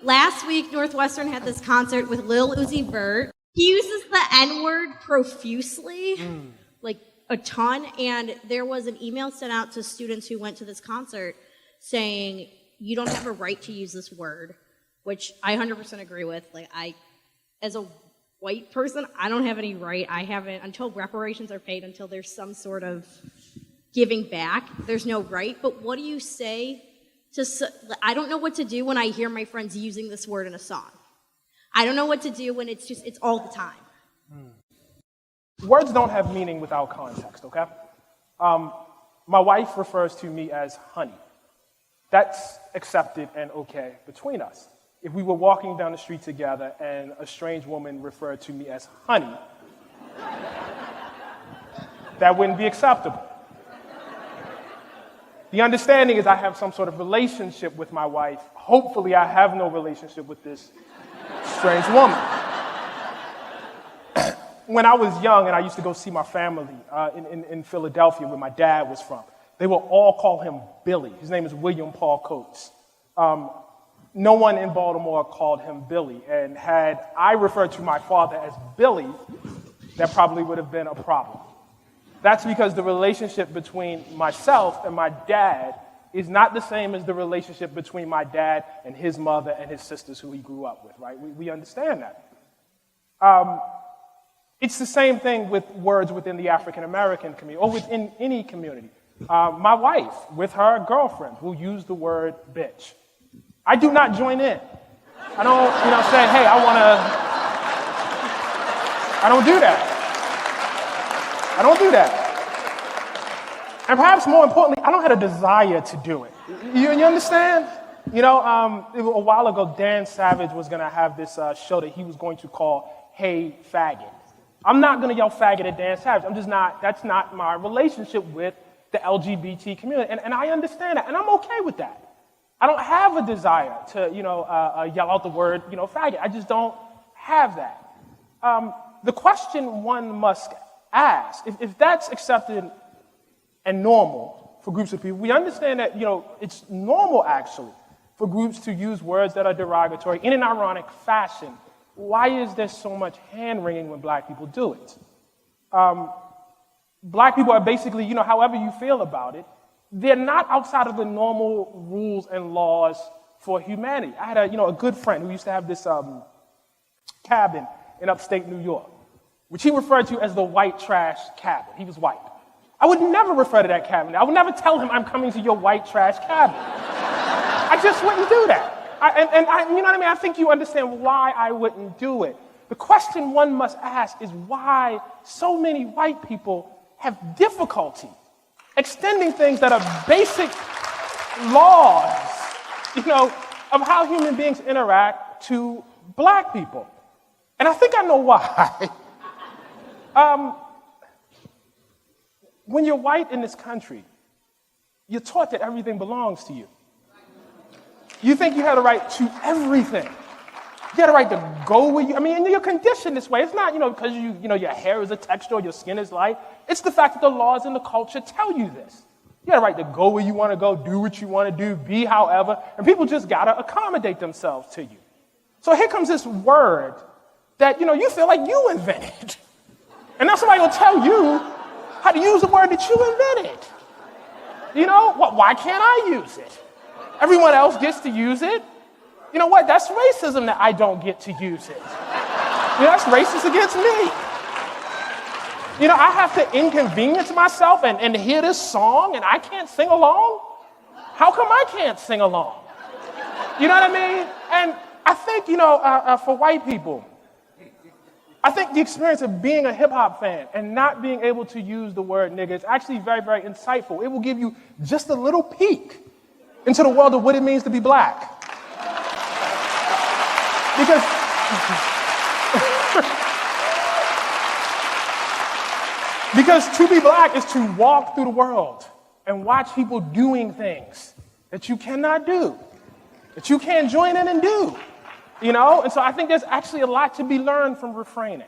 Last week, Northwestern had this concert with Lil Uzi Vert. He uses the N-word profusely, like a ton, and there was an email sent out to students who went to this concert saying, you don't have a right to use this word, which I 100% agree with. Like, as a white person, I don't have any right. I haven't, until reparations are paid, until there's some sort of giving back, there's no right. But what do you say to, I don't know what to do when I hear my friends using this word in a song. I don't know what to do when it's all the time. Words don't have meaning without context, okay? My wife refers to me as honey. That's accepted and okay between us. If we were walking down the street together and a strange woman referred to me as honey, that wouldn't be acceptable. The understanding is I have some sort of relationship with my wife. Hopefully I have no relationship with this strange woman. When I was young and I used to go see my family in Philadelphia where my dad was from, they will all call him Billy. His name is William Paul Coates. No one in Baltimore called him Billy, and had I referred to my father as Billy, that probably would have been a problem. That's because the relationship between myself and my dad is not the same as the relationship between my dad and his mother and his sisters who he grew up with, right? We understand that. It's the same thing with words within the African American community or within any community. My wife, with her girlfriend, will use the word bitch. I do not join in. I don't, say, hey, I don't do that. I don't do that. And perhaps more importantly, I don't have a desire to do it. You understand? A while ago, Dan Savage was going to have this show that he was going to call Hey Faggot. I'm not going to yell faggot at Dan Savage. That's not my relationship with the LGBT community. And I understand that, and I'm okay with that. I don't have a desire to, yell out the word, faggot. I just don't have that. The question one must ask, if that's accepted and normal for groups of people, we understand that, it's normal, actually, for groups to use words that are derogatory in an ironic fashion. Why is there so much hand-wringing when black people do it? Black people are basically, however you feel about it, they're not outside of the normal rules and laws for humanity. I had a good friend who used to have this cabin in upstate New York, which he referred to as the white trash cabin. He was white. I would never refer to that cabin. I would never tell him I'm coming to your white trash cabin. I just wouldn't do that. You know what I mean? I think you understand why I wouldn't do it. The question one must ask is why so many white people have difficulty extending things that are basic laws, of how human beings interact to black people. And I think I know why. When you're white in this country, you're taught that everything belongs to you. You think you have a right to everything. You have a right to go where you, and you're conditioned this way. It's not, because your hair is a texture or your skin is light. It's the fact that the laws and the culture tell you this. You have a right to go where you want to go, do what you want to do, be however, and people just got to accommodate themselves to you. So here comes this word that, you feel like you invented. And now somebody will tell you how to use the word that you invented. Why can't I use it? Everyone else gets to use it. You know what? That's racism that I don't get to use it. That's racist against me. I have to inconvenience myself and hear this song and I can't sing along? How come I can't sing along? You know what I mean? And I think, for white people, I think the experience of being a hip-hop fan and not being able to use the word nigga is actually very, very insightful. It will give you just a little peek into the world of what it means to be black. Because to be black is to walk through the world and watch people doing things that you cannot do, that you can't join in and do, And so I think there's actually a lot to be learned from refraining.